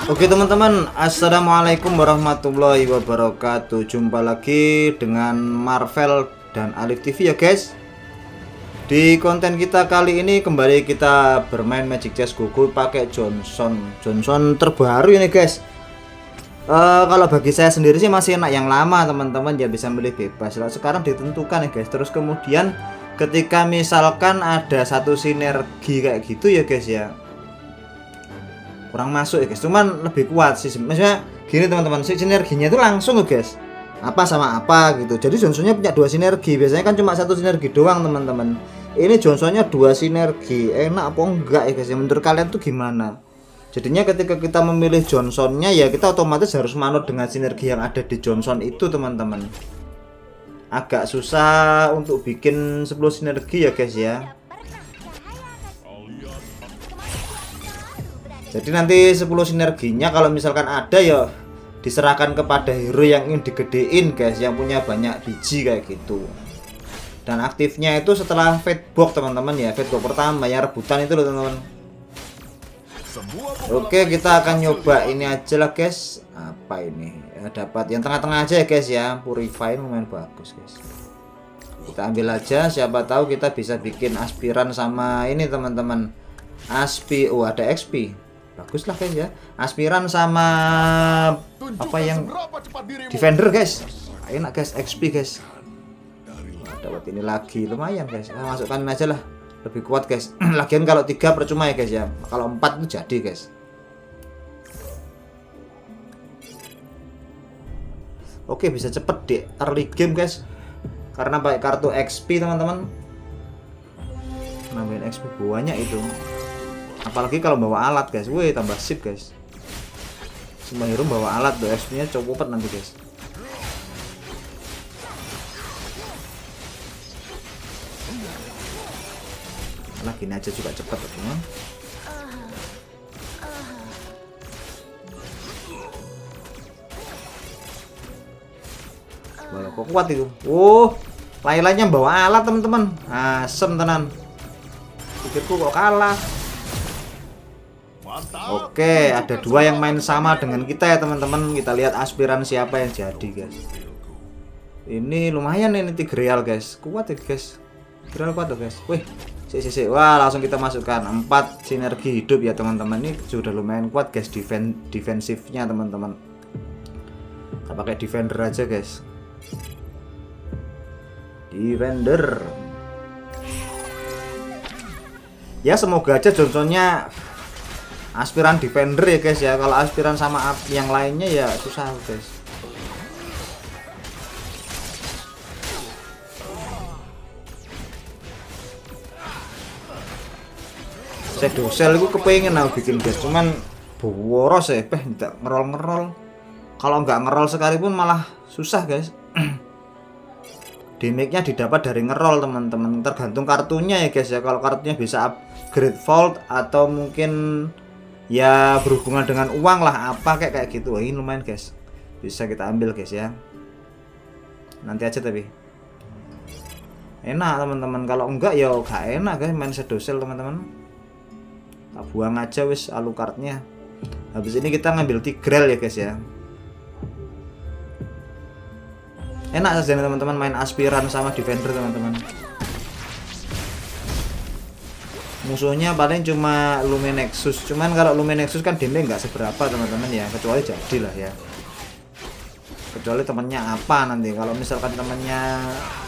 Oke teman-teman, assalamualaikum warahmatullahi wabarakatuh. Jumpa lagi dengan Marvel dan Alif TV ya guys. Di konten kita kali ini kembali kita bermain Magic Chess Google pakai Johnson terbaru ini guys. Kalau bagi saya sendiri sih masih enak yang lama teman-teman, ya bisa milih bebas. Sekarang ditentukan ya guys. Terus kemudian ketika misalkan ada satu sinergi kayak gitu ya guys ya, kurang masuk ya guys, cuman lebih kuat sih maksudnya gini teman-teman, sinerginya itu langsung ya guys, apa sama apa gitu. Jadi Johnsonnya punya dua sinergi, biasanya kan cuma satu sinergi doang teman-teman. Ini Johnsonnya dua sinergi, enak apa enggak ya guys ya, menurut kalian tuh gimana? Jadinya ketika kita memilih Johnsonnya ya kita otomatis harus manut dengan sinergi yang ada di Johnson itu teman-teman. Agak susah untuk bikin 10 sinergi ya guys ya. Jadi nanti 10 sinerginya kalau misalkan ada ya diserahkan kepada hero yang ingin digedein guys, yang punya banyak biji kayak gitu. Dan aktifnya itu setelah Fatebox teman-teman ya, Fatebox pertama yang rebutan itu loh teman-teman. Oke, kita akan nyoba ini aja lah guys. Apa ini ya, dapat yang tengah-tengah aja ya guys ya, Purify lumayan bagus guys. Kita ambil aja, siapa tahu kita bisa bikin aspiran sama ini teman-teman. Oh ada XP, bagus lah guys ya, aspiran sama apa yang defender guys, enak guys, XP guys. Dapat ini lagi lumayan guys, masukkan aja lah, lebih kuat guys. Lagian kalau 3 percuma ya guys ya, kalau 4 itu jadi guys. Oke, bisa cepet di early game guys karena pakai kartu XP teman-teman, nambahin XP banyak itu. Apalagi kalau bawa alat guys, wih tambah sip guys. Semua hero bawa alat tuh, XP nya cepet nanti guys. Nah gini aja juga cepet teman. Walau kok kuat itu. Lain-lainnya bawa alat teman-teman, asem tenan. Pikirku kok kalah. Oke, ada dua yang main sama dengan kita ya teman-teman. Kita lihat aspiran siapa yang jadi guys. Ini lumayan ini Tigreal guys, kuat ya guys. Tigreal kuat tuh guys. Wih, wah langsung kita masukkan 4 sinergi hidup ya teman-teman. Ini sudah lumayan kuat guys, defensifnya teman-teman. Kita pakai defender aja guys. Defender. Ya semoga aja Johnsonnya aspiran defender ya guys ya. Kalau aspiran sama yang lainnya ya susah guys. Shadow Cell itu kepengen aku bikin guys, cuman boros ya, tidak ngerol. Kalau nggak ngerol sekalipun malah susah guys. Damage-nya didapat dari ngerol teman-teman, tergantung kartunya ya guys ya. Kalau kartunya bisa upgrade Vault atau mungkin ya berhubungan dengan uang lah, apa kayak gitu. Wah, ini lumayan guys, bisa kita ambil guys ya, nanti aja tapi enak teman-teman. Kalau enggak ya gak enak guys main Shadow Cell teman-teman. Tak buang aja wis alucardnya. Habis ini kita ngambil Tigreal ya guys ya. Enak saja teman-teman main aspiran sama defender teman-teman. Musuhnya paling cuma Luminexus, cuman kalau Luminexus kan damage nggak seberapa teman-teman ya, kecuali jadilah ya, kecuali temennya apa nanti. Kalau misalkan temennya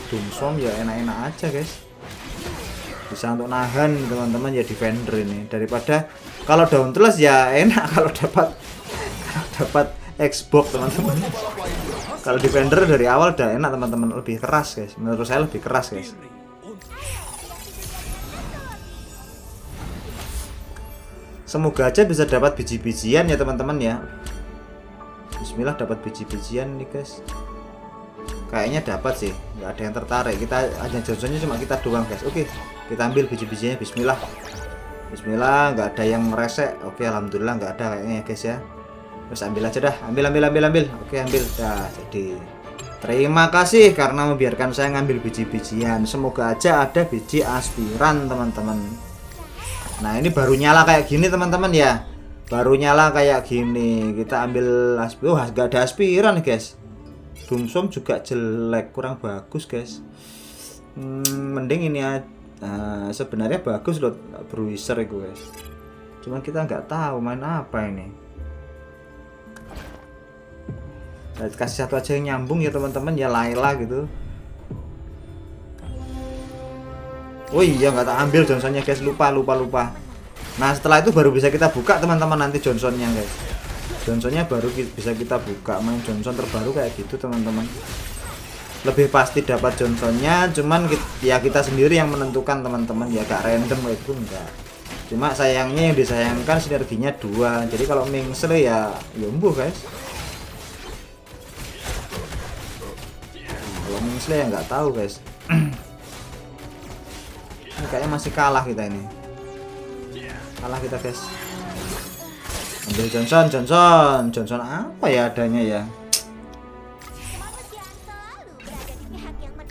Doomstorm ya enak-enak aja guys, bisa untuk nahan teman-teman ya defender ini. Daripada kalau Dauntless ya enak kalau dapat Xbox teman-teman. Kalau defender dari awal udah enak teman-teman, lebih keras guys, menurut saya lebih keras guys. Semoga aja bisa dapat biji-bijian ya teman-teman ya. Bismillah dapat biji-bijian nih guys. Kayaknya dapat sih, nggak ada yang tertarik. Kita hanya Johnsonnya cuma kita doang guys. Oke, kita ambil biji-bijiannya. Bismillah. Bismillah, nggak ada yang meresek. Oke, alhamdulillah nggak ada kayaknya ya guys ya. Terus ambil aja dah, ambil. Oke, ambil dah. Jadi terima kasih karena membiarkan saya ngambil biji-bijian. Semoga aja ada biji aspiran teman-teman. Nah ini baru nyala kayak gini teman-teman ya. baru nyala kayak gini. Kita ambil aspiran. Oh, gak ada aspiran guys. Doomstorm juga jelek, kurang bagus guys. Mending ini aja. Sebenarnya bagus loh Bruiser itu guys. Cuman kita nggak tahu main apa ini. Kasih satu aja yang nyambung ya teman-teman, ya Layla gitu. Oh iya, nggak tak ambil Johnsonnya guys, lupa. Nah setelah itu baru bisa kita buka teman-teman nanti Johnsonnya guys. Johnsonnya baru bisa kita buka. Main Johnson terbaru kayak gitu teman-teman. Lebih pasti dapat Johnsonnya, cuman kita sendiri yang menentukan teman-teman, ya gak random kayak gitu enggak. Cuma sayangnya yang disayangkan sinerginya 2. Jadi kalau Mingsle ya embuh guys. Kalau Mingsle ya nggak tahu guys. Ini kayaknya masih kalah kita ini. Kalah kita guys. Ambil Johnson apa ya adanya ya.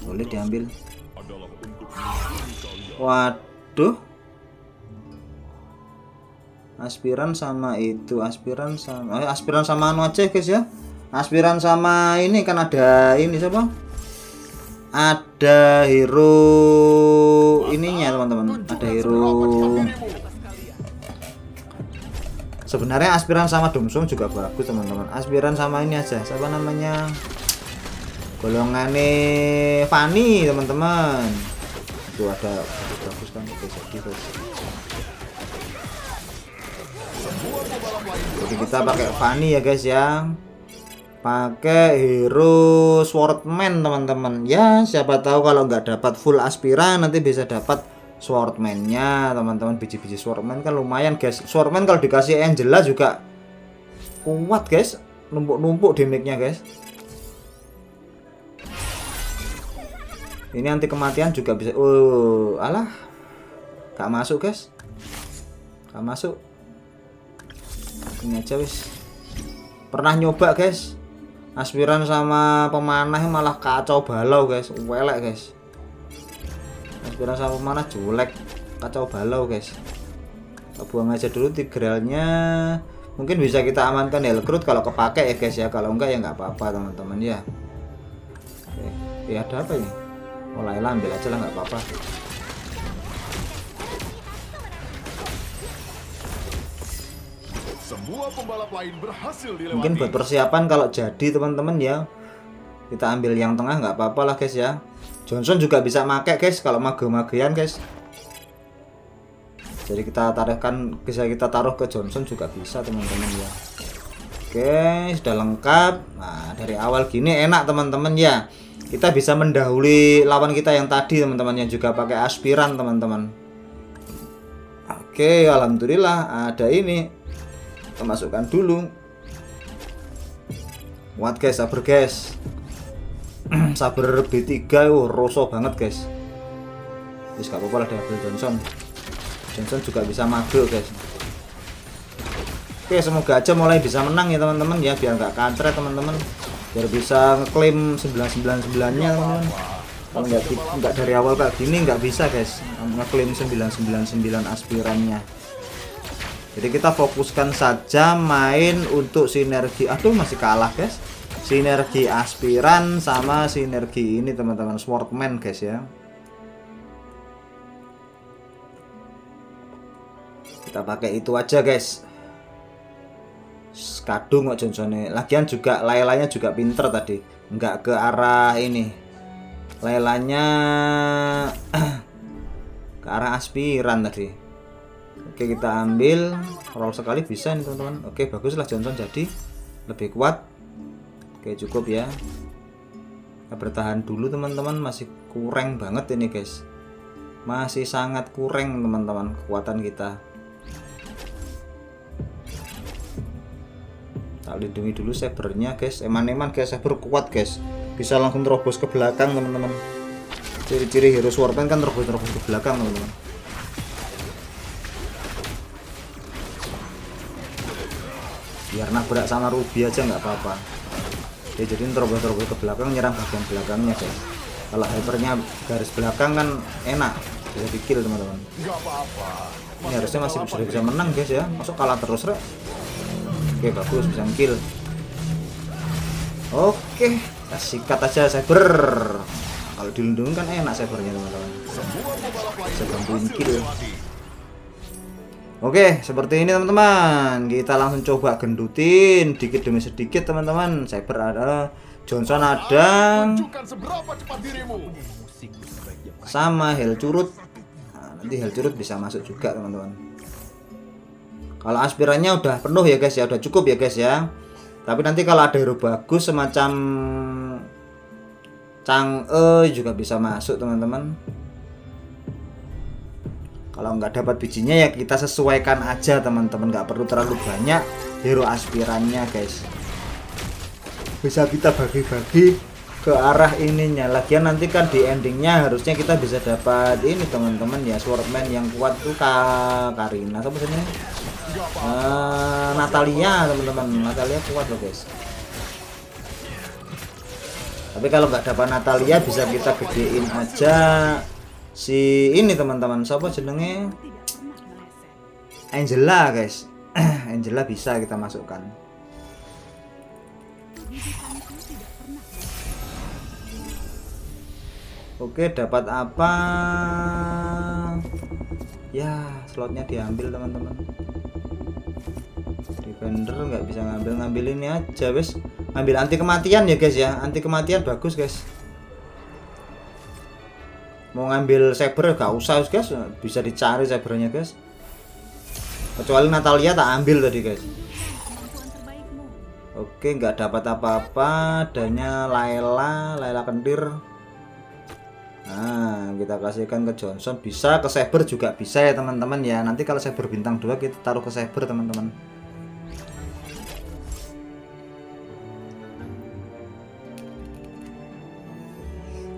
Boleh diambil. Waduh. Aspiran sama itu, aspiran sama anu aja guys ya. Aspiran sama ini kan ada ini siapa? Ada hero ininya teman-teman. Ada hero. Sebenarnya aspiran sama Doomstorm juga bagus teman-teman. Aspiran sama ini aja. Siapa namanya? Golongannya Fanny teman-teman. Itu ada bagus kan guys. Jadi kita pakai Fanny ya guys ya. Pakai hero Swordman teman-teman. Ya siapa tahu kalau nggak dapat full aspiran nanti bisa dapat Swordman-nya teman-teman. Biji-biji Swordman kan lumayan guys. Swordman kalau dikasih Angela juga kuat guys. Numpuk-numpuk damage-nya guys. Ini anti kematian juga bisa. Alah. Gak masuk guys. Gak masuk. Ini aja wis. Pernah nyoba guys. Aspiran sama pemanah malah kacau balau guys. Welek guys. Aspiran sama pemanah jelek. Kacau balau guys. Kita buang aja dulu tigralnya. Mungkin bisa kita amankan Helgrut kalau kepake ya guys ya. Kalau enggak ya nggak apa-apa teman-teman ya. Oke. Ada apa ini? Oh Layla ambil aja lah nggak apa-apa. Semua pembalap lain berhasil dilewati. Mungkin buat persiapan kalau jadi teman-teman ya. Kita ambil yang tengah nggak apa-apa lah guys ya. Johnson juga bisa make guys kalau mage-magean guys. Jadi kita taruh ke Johnson juga bisa teman-teman ya. Oke, sudah lengkap. Nah, dari awal gini enak teman-teman ya. Kita bisa mendahului lawan kita yang tadi teman-teman yang juga pakai aspiran teman-teman. Oke, alhamdulillah ada ini. Kita masukkan dulu. Kuat guys, sabar guys. Sabar B3 rosok banget guys. Terus gak apa-apa lah diambil Johnson. Johnson juga bisa mage guys. Oke, semoga aja mulai bisa menang ya teman-teman ya, biar nggak kancret teman-teman. Biar bisa ngeklaim 999-nya teman-teman. Kalau nggak dari awal kayak gini nggak bisa guys ngeklaim 999 aspirannya. Jadi kita fokuskan saja main untuk sinergi. Aduh masih kalah guys. Sinergi aspiran sama sinergi ini teman-teman, Swordman guys ya. Kita pakai itu aja guys. Kadung kok Johnsonnya. Lagian juga Laylanya juga pinter tadi. Nggak ke arah ini. Laylanya ke arah aspiran tadi. Oke kita ambil. Roll sekali bisa nih teman-teman. Oke baguslah Johnson jadi lebih kuat. Oke cukup ya. Kita bertahan dulu teman-teman. Masih kurang banget ini guys. Masih sangat kurang teman-teman kekuatan kita. Lindungi dulu sabernya guys. Eman-eman guys, saber kuat guys. Bisa langsung terobos ke belakang teman-teman. Ciri-ciri hero Swordman kan terobos ke belakang teman-teman. Biar nabrak sama Ruby aja nggak apa-apa. Ya jadi terobos ke belakang, nyerang bagian belakangnya guys. Kalau hypernya garis belakang kan enak, bisa di kill teman-teman. Nggak apa-apa. Ini harusnya masih sudah bisa menang guys ya. Masuk kalah terus rek. Oke bagus bisa kill. Oke, kita sikat aja Saber. Kalau dilindungi kan enak Sabernya teman-teman. Bisa bantuin kill. Oke, seperti ini teman-teman. Kita langsung coba gendutin dikit demi sedikit teman-teman. Saber ada, Johnson ada, Tunjukkan seberapa cepat dirimu. sama Hell Curut. Nah, nanti Hell Curut bisa masuk juga teman-teman. Kalau aspirannya udah penuh ya guys ya, udah cukup ya guys ya. Tapi nanti kalau ada hero bagus semacam Chang'e juga bisa masuk teman-teman. Kalau nggak dapat bijinya ya kita sesuaikan aja teman-teman, nggak perlu terlalu banyak hero aspirannya guys. Bisa kita bagi-bagi ke arah ininya. Lagian nanti kan di endingnya harusnya kita bisa dapat ini teman-teman ya, swordman yang kuat tuh Karina apa sebenarnya? Natalia teman-teman, Natalia kuat loh guys. Tapi kalau nggak dapat Natalia bisa kita gedein aja si ini teman-teman, siapa jenenge, Angela guys. Angela bisa kita masukkan. Oke, dapat apa ya, slotnya diambil teman-teman. Defender nggak bisa ngambil ini aja wes, ambil anti kematian ya guys ya, anti kematian bagus guys. Mau ngambil Saber gak usah guys, bisa dicari Sabernya guys. Kecuali Natalia tak ambil tadi guys. Oke, nggak dapat apa-apa, adanya Layla kentir. Nah, kita kasihkan ke Johnson, bisa ke Saber juga bisa ya teman-teman ya. Nanti kalau Saber bintang 2 kita taruh ke Saber teman-teman.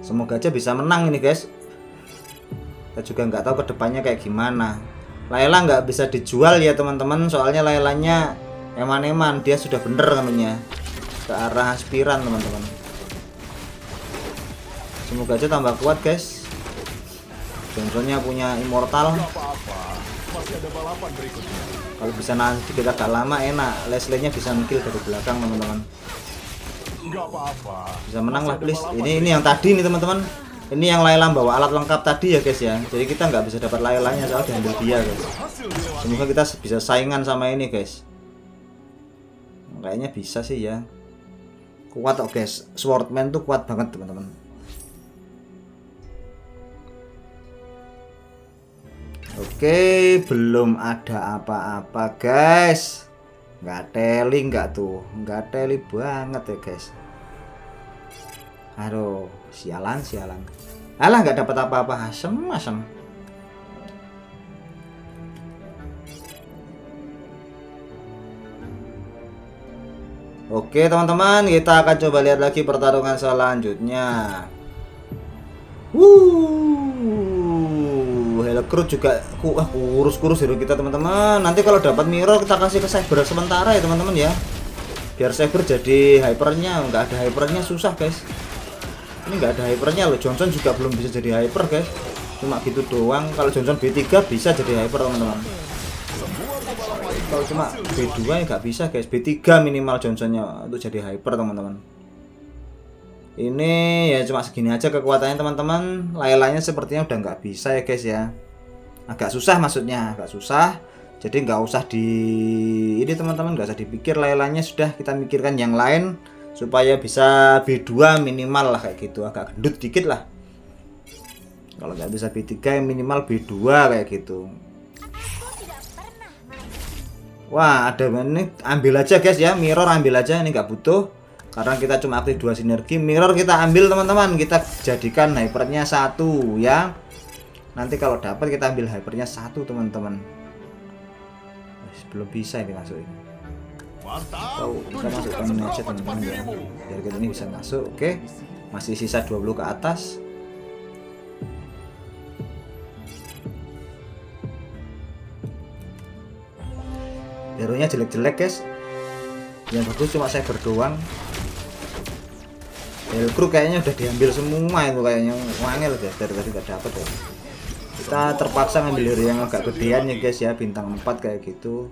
Semoga aja bisa menang ini guys. Kita juga nggak tahu kedepannya kayak gimana. Layla nggak bisa dijual ya teman-teman, soalnya Laylanya eman-eman, dia sudah bener namanya ke arah aspiran teman-teman. Semoga aja tambah kuat guys. Johnsonnya punya immortal. Masih ada balapan berikutnya. Kalau bisa nanti kita agak lama enak, Leslie-nya bisa ngekill dari belakang teman-teman. Nggak apa-apa. Bisa menang lah please. Ini yang tadi nih teman-teman. Ini yang Layla bawa alat lengkap tadi ya guys ya. Jadi kita nggak bisa dapat Laylanya soal diambil dia guys. Semoga kita bisa saingan sama ini guys. Kayaknya bisa sih ya. Kuat kok guys. Swordman tuh kuat banget teman-teman. Oke, belum ada apa-apa guys. Nggak teli nggak tuh, nggak teli banget ya guys. Aduh, sialan. Alah, nggak dapat apa-apa, asem. Oke teman-teman, kita akan coba lihat lagi pertarungan selanjutnya. Helcrut juga kurus hero kita teman-teman. Nanti kalau dapat mirror kita kasih ke Saber sementara ya teman-teman ya. Biar Saber jadi hypernya, nggak ada hypernya susah guys. Ini nggak ada hypernya loh. Johnson juga belum bisa jadi hyper guys. Cuma gitu doang. Kalau Johnson B3 bisa jadi hyper teman-teman. Kalau cuma B2 ya nggak bisa guys. B3 minimal Johnsonnya untuk jadi hyper teman-teman. Ini ya cuma segini aja kekuatannya teman-teman. Laylanya sepertinya udah nggak bisa ya guys ya. Agak susah maksudnya, agak susah. Jadi nggak usah ini teman-teman, nggak usah dipikir Laylanya, sudah kita mikirkan yang lain supaya bisa B2 minimal lah kayak gitu, agak gendut dikit lah. Kalau nggak bisa B3 minimal B2 kayak gitu. Wah, ada ini, ambil aja guys ya, mirror ambil aja, ini nggak butuh karena kita cuma aktif 2 sinergi. Mirror kita ambil teman-teman, kita jadikan hypernya 1 ya. Nanti kalau dapat kita ambil hypernya 1 teman-teman. Belum bisa ini masuk ini. Tahu kita masukkan ini aja teman-teman ya. Biar kita ini bisa masuk. Oke. Masih sisa 20 ke atas. Hero-nya jelek-jelek guys. Yang bagus cuma Saber doang. Helcrut kayaknya udah diambil semua itu kayaknya. Wangel guys, dari tadi gak dapet ya. Kita Kita terpaksa ngambil hero yang agak gedean ya guys ya, bintang 4 kayak gitu.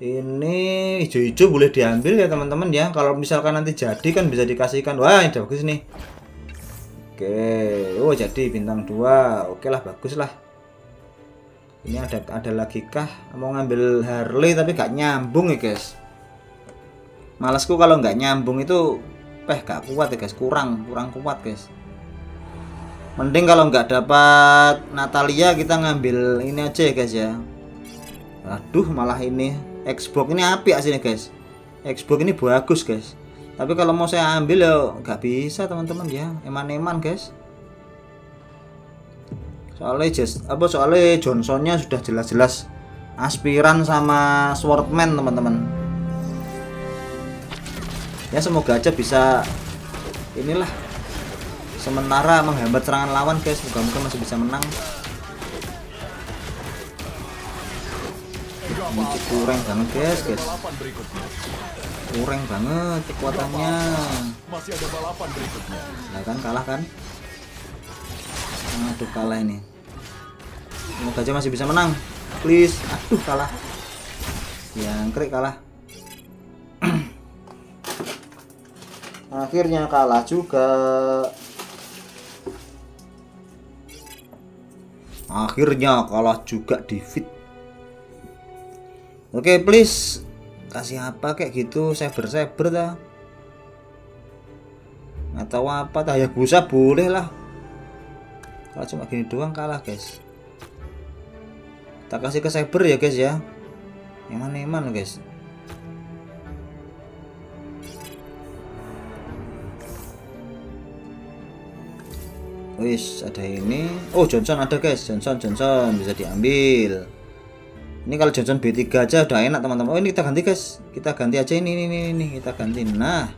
Ini hijau-hijau boleh diambil ya teman-teman ya. Kalau misalkan nanti jadi kan bisa dikasihkan. Wah, ini bagus nih. Oke, oh jadi bintang 2. Oke lah, bagus lah. Ini ada lagi kah? Mau ngambil Harley tapi gak nyambung ya guys. Malasku kalau nggak nyambung itu gak kuat ya guys, kurang kuat guys. Mending kalau nggak dapat Natalia kita ngambil ini aja ya guys ya. Aduh, malah ini Xbox ini apik aslinya guys. Xbox ini bagus guys. Tapi kalau mau saya ambil ya nggak bisa teman-teman ya, eman-eman guys. Soalnya Johnsonnya sudah jelas-jelas aspiran sama Swordman teman-teman. Ya semoga aja bisa inilah sementara menghambat serangan lawan guys. Moga-moga masih bisa menang. Ini kurang banget guys. Kurang banget kekuatannya. Masih ada balapan berikutnya. Nah kan kalah kan. Aduh kalah ini. Semoga aja masih bisa menang. Please. Aduh kalah. Yang krik kalah. Akhirnya kalah juga. Akhirnya kalah juga di feed. Oke, please kasih apa kayak gitu, saber dah. Atau apa dah ya, busa boleh lah. Kalau cuma gini doang kalah guys. Kita kasih ke saber ya guys ya. Eman-eman guys. Wis ada ini. Oh Johnson ada guys. Johnson bisa diambil. Ini kalau Johnson B3 aja udah enak teman-teman. Oh ini kita ganti guys. Kita ganti aja ini kita ganti. Nah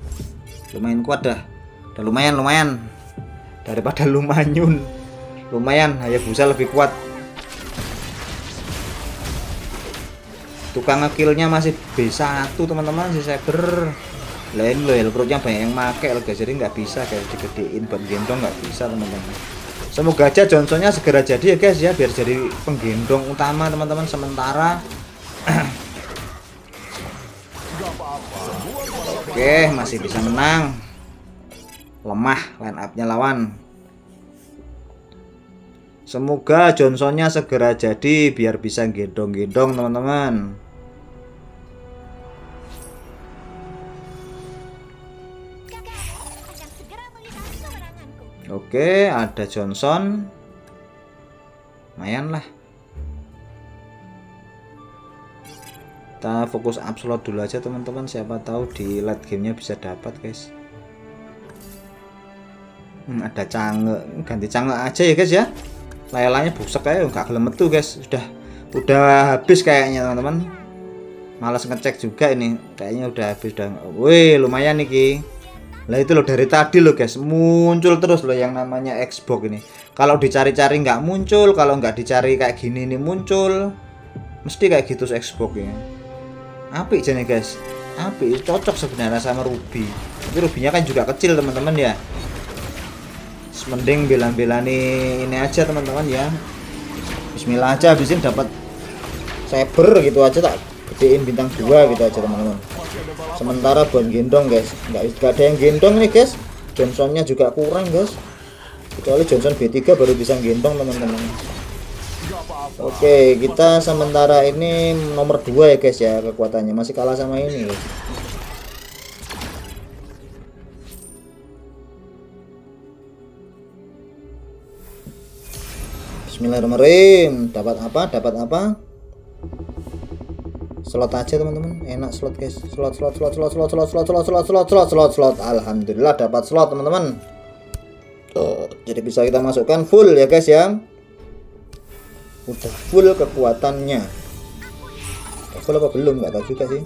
lumayan kuat dah. Udah lumayan daripada Lumanyun. Lumayan Hayabusa lebih kuat. Tukang ngekillnya masih B1 teman-teman si Saber. Lain loh, perutnya banyak yang make loh guys, jadi nggak bisa kayak digedein buat gendong, nggak bisa teman-teman. Semoga aja Johnsonnya segera jadi ya guys ya, biar jadi penggendong utama teman-teman sementara. Oke, masih bisa menang. Lemah line up-nya lawan. Semoga Johnsonnya segera jadi biar bisa gendong-gendong teman-teman. Oke, ada Johnson. Lumayan lah. Kita fokus up slot dulu aja teman-teman, siapa tahu di late gamenya bisa dapat guys. Ada Cange, ganti Cange aja ya guys ya. Layalanya busek kayak nggak gelem metu guys. Udah habis kayaknya teman-teman. Malas ngecek juga ini, kayaknya udah habis udah. Wih lumayan nih. Lah itu loh dari tadi loh guys, muncul terus loh yang namanya Xbox ini. Kalau dicari-cari nggak muncul, kalau nggak dicari kayak gini nih muncul. Mesti kayak gitu Xbox ya. Apik aja nih guys. Apik, cocok sebenarnya sama Ruby. Tapi Rubynya kan juga kecil teman-teman ya. Mending bela-bela nih ini aja teman-teman ya. Bismillah aja habisin dapat Saber gitu aja, tak gedein bintang 2 gitu aja teman-teman. Sementara buat gendong guys, nggak ada yang gendong nih guys. Johnsonnya juga kurang guys, kecuali Johnson B3 baru bisa gendong teman-teman. Oke, kita sementara ini nomor 2 ya guys ya, kekuatannya masih kalah sama ini guys. Bismillahirrahmanirrahim. Dapat apa? Slot aja teman-teman, enak slot guys. Slot. Alhamdulillah dapat slot teman-teman. Jadi bisa kita masukkan full ya guys ya. Udah full kekuatannya. Full apa belum nggak tahu juga sih.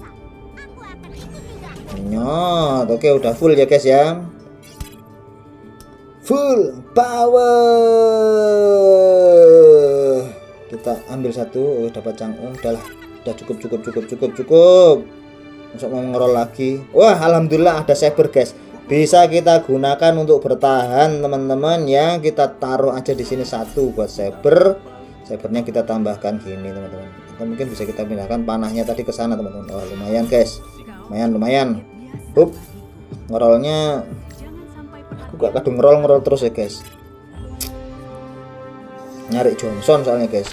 Nyot, oke udah full ya guys ya. Full power. Kita ambil satu, dapat udahlah. Udah cukup. Masuk mau ngerol lagi. Wah alhamdulillah ada Saber guys. bisa kita gunakan untuk bertahan teman-teman ya. Kita taruh aja di sini satu buat saber. Sabernya kita tambahkan gini teman-teman. Atau mungkin bisa kita pindahkan panahnya tadi ke sana teman-teman. Oh lumayan guys, lumayan. Hup, ngerolnya aku gak kadung ngerol terus ya guys. Nyari Johnson soalnya guys.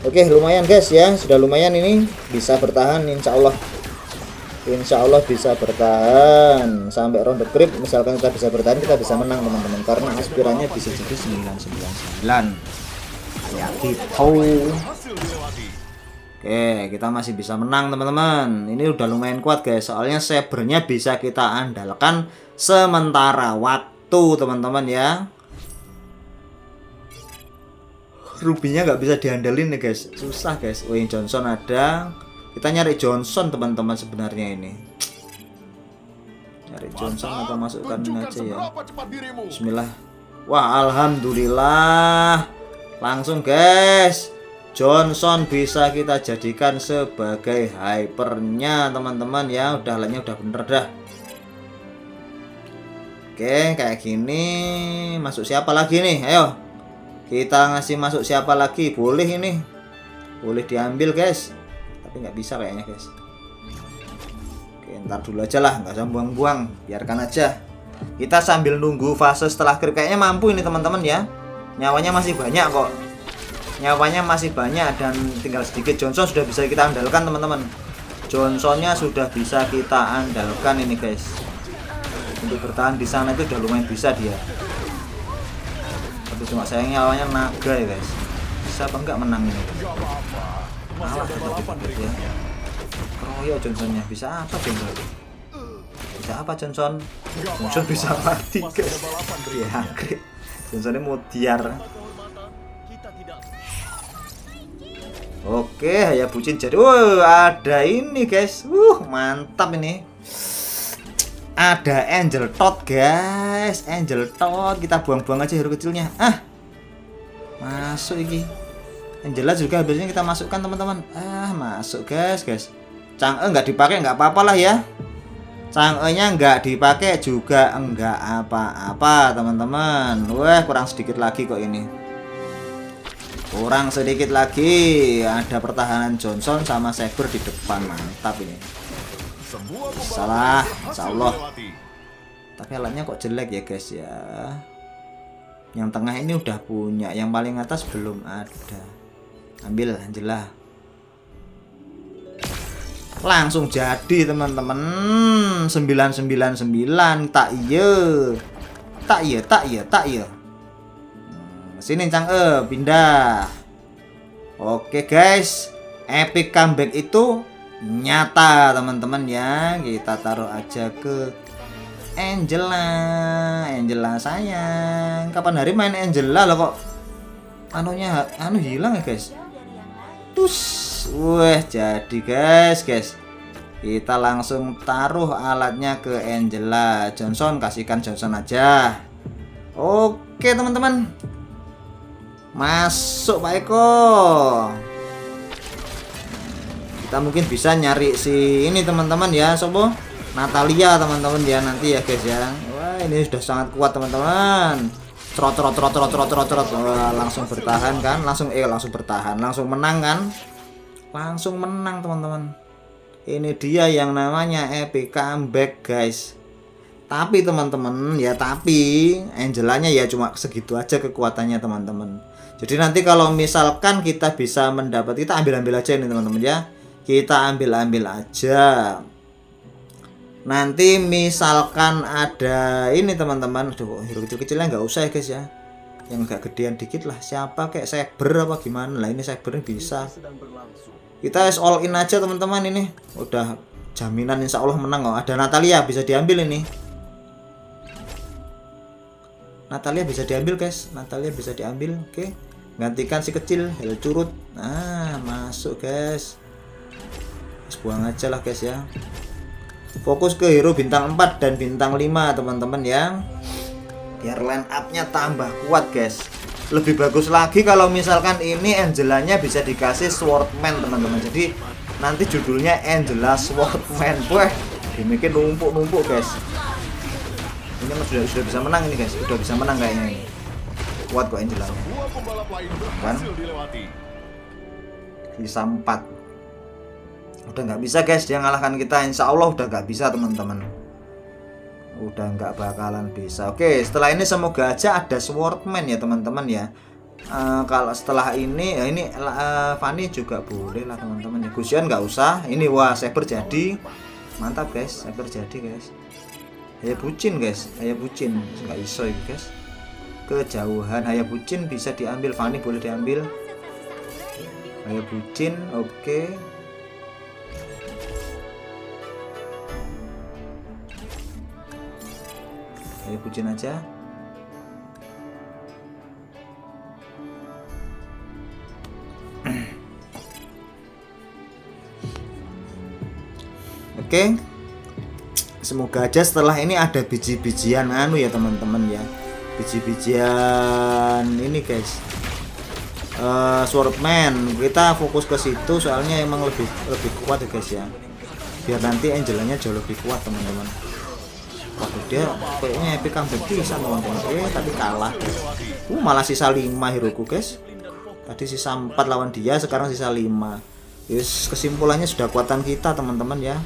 Oke lumayan guys ya, sudah lumayan ini, bisa bertahan insya Allah bisa bertahan sampai ronde creep. Misalkan kita bisa bertahan, kita bisa menang teman-teman, karena aspirannya bisa jadi 999 kayak gitu. Oke, kita masih bisa menang teman-teman. Ini udah lumayan kuat guys, soalnya sabernya bisa kita andalkan sementara waktu teman-teman ya. Rubinya nggak bisa diandalin nih guys, susah guys. Wayne Johnson ada, kita nyari Johnson teman-teman sebenarnya ini. Nyari Johnson atau masukkan aja ya. Bismillah. Wah alhamdulillah, langsung guys. Johnson bisa kita jadikan sebagai hypernya teman-teman ya. Udah lainnya udah bener dah. Oke kayak gini. Masuk siapa lagi nih? Ayo kita ngasih masuk siapa lagi? Boleh ini, boleh diambil guys, tapi nggak bisa kayaknya guys. Oke ntar dulu aja lah, nggak usah buang-buang, biarkan aja. Kita sambil nunggu fase setelah creep. Kayaknya mampu ini teman-teman ya, nyawanya masih banyak kok, nyawanya masih banyak dan tinggal sedikit. Johnson sudah bisa kita andalkan teman-teman, Johnsonnya sudah bisa kita andalkan ini guys. Untuk bertahan di sana itu udah lumayan bisa dia. Tapi cuma sayangnya awalnya naga ya guys. Bisa apa enggak menang ini? Malah ya. Kroyo Johnsonnya. Bisa apa Johnson? Bisa apa Johnson? Johnson bisa mati guys. Ya Johnsonnya mutiar. Oke ya bucin jadi. Ada ini guys. Mantap ini. Ada Angel Toad guys, Angel Toad. Kita buang-buang aja hero kecilnya. Masuk iki. Angela juga biasanya kita masukkan teman-teman. Masuk guys. Chang'e nggak dipakai nggak apa-apa lah ya. Chang'e-nya nggak dipakai juga enggak apa-apa teman-teman. Wah kurang sedikit lagi kok ini. Kurang sedikit lagi. Ada pertahanan Johnson sama Saber di depan, mantap ini. Salah, insya Allah. Tapi alatnya kok jelek ya guys ya. Yang tengah ini udah punya, yang paling atas belum ada. Ambil Angela. Langsung jadi teman-teman. 999 tak iya. Sini Chang'e pindah. Oke guys, epic comeback itu nyata teman-teman ya. Kita taruh aja ke Angela sayang. Kapan hari main Angela loh kok anunya hilang ya guys. Wah jadi guys. Kita langsung taruh alatnya ke Angela. Johnson kasihkan Johnson aja. Oke teman-teman, masuk Pak Eko. Kita mungkin bisa nyari si ini teman-teman ya, sobo Natalia teman-teman ya nanti ya guys ya. Wah ini sudah sangat kuat teman-teman. Trot. Wah, langsung bertahan kan, langsung bertahan, langsung menang kan, langsung menang teman-teman. Ini dia yang namanya epic comeback guys. Tapi teman-teman ya, tapi Angelanya ya cuma segitu aja kekuatannya teman-teman. Jadi nanti kalau misalkan kita bisa mendapat, kita ambil aja ini teman-teman ya. Kita ambil aja. Nanti misalkan ada ini teman-teman, aduh hero kecil-kecilnya nggak usah ya guys ya, yang agak gedean dikit lah. Siapa kayak Saber apa gimana lah, ini Sabernya bisa. Kita all in aja teman-teman, ini udah jaminan insya Allah menang kok. Ada Natalia bisa diambil ini. Natalia bisa diambil guys, Natalia bisa diambil. Oke, gantikan si kecil hell curut. Nah masuk guys. Buang aja lah guys ya. Fokus ke hero bintang 4 dan bintang 5 teman-teman ya, biar line up-nya tambah kuat guys. Lebih bagus lagi kalau misalkan ini Angelanya bisa dikasih Swordman teman-teman. Jadi nanti judulnya Angela Swordman. Wah, dibikin numpuk-numpuk guys. Ini kan sudah bisa menang ini guys, sudah bisa menang kayaknya ini. Kuat kok Angela. Sebuah pembalap lain berhasil dilewati. Sisa 4. Udah nggak bisa guys, dia ngalahkan kita. Insya Allah udah nggak bisa teman-teman. Udah nggak bakalan bisa. Oke, setelah ini semoga aja ada Swordman ya teman-teman ya. Kalau setelah ini ya ini Fanny juga boleh lah teman-teman ya. Gusion nggak usah. Ini wah Saber jadi. Mantap guys, Saber jadi guys. Haya bucin guys, haya bucin nggak iso ya guys. Kejauhan haya bucin bisa diambil, Fanny boleh diambil. Haya bucin, oke. Haya bucin aja. Oke. Semoga aja setelah ini ada biji-bijian anu ya teman-teman ya. Biji-bijian ini guys. Swordman, kita fokus ke situ soalnya emang lebih kuat ya guys ya. Biar nanti Angelanya jauh lebih kuat teman-teman. Waduh dia kayaknya epic comeback bisa teman-teman. Tapi kalah. Malah sisa 5 heroku guys. Tadi sisa 4 lawan dia, sekarang sisa 5. Yes, kesimpulannya sudah kuatan kita teman-teman ya.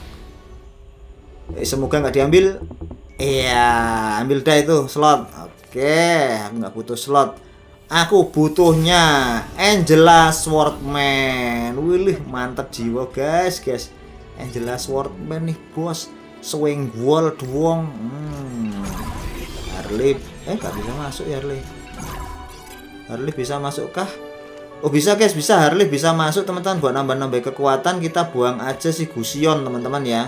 Semoga nggak diambil. Iya, ambil dah itu slot. Oke, aku nggak butuh slot. Aku butuhnya Angela Swordman. Wih, mantap jiwa guys. Angela Swordman nih bos. Swing wall doang. Harley, nggak bisa masuk ya Harley. Harley bisa masuk kah? Oh bisa guys, bisa. Harley bisa masuk teman-teman. Buat nambah-nambah kekuatan kita buang aja si Gusion teman-teman ya.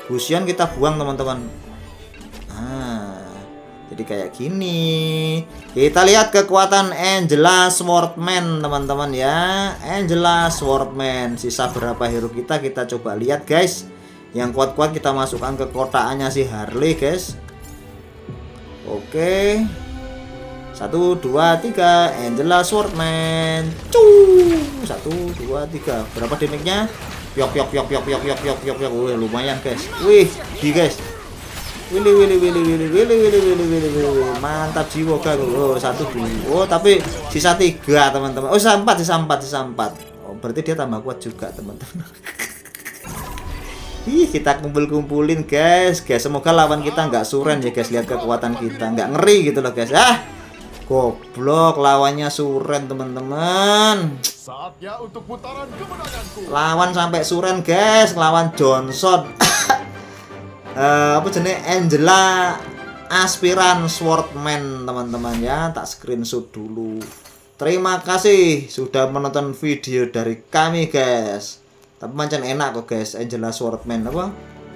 Gusion kita buang teman-teman. Jadi kayak gini. Kita lihat kekuatan Angela Swordman teman-teman ya. Angela Swordman. Sisa berapa hero kita coba lihat guys. Yang kuat-kuat kita masukkan ke kotaannya si Harley guys. Oke. 1 2 3 Angela Swordman. 1 2 3. Berapa damage-nya? Yok. Wih, lumayan guys. Wih, guys. Willy. Mantap jiwa kan. Oh, 1 2. Oh, tapi sisa 3 teman-teman. Oh, sisa 4. Oh, berarti dia tambah kuat juga teman-teman. Kita kumpulin guys. Semoga lawan kita nggak suren ya guys. Lihat kekuatan kita, nggak ngeri gitu loh guys. Goblok, lawannya suren teman-teman. Saatnya untuk putaran kemenanganku. Lawan sampai suren guys, lawan Johnson. Apa jenis Angela Aspiran Swordman teman-teman ya. Tak screenshot dulu. Terima kasih sudah menonton video dari kami guys. Tapi macam enak kok guys, Angela Swordman apa?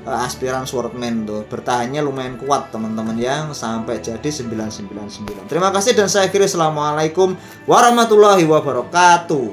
Aspiran Swordman tuh bertahannya lumayan kuat teman-teman ya, sampai jadi 999. Terima kasih dan saya akhiri. Assalamualaikum warahmatullahi wabarakatuh.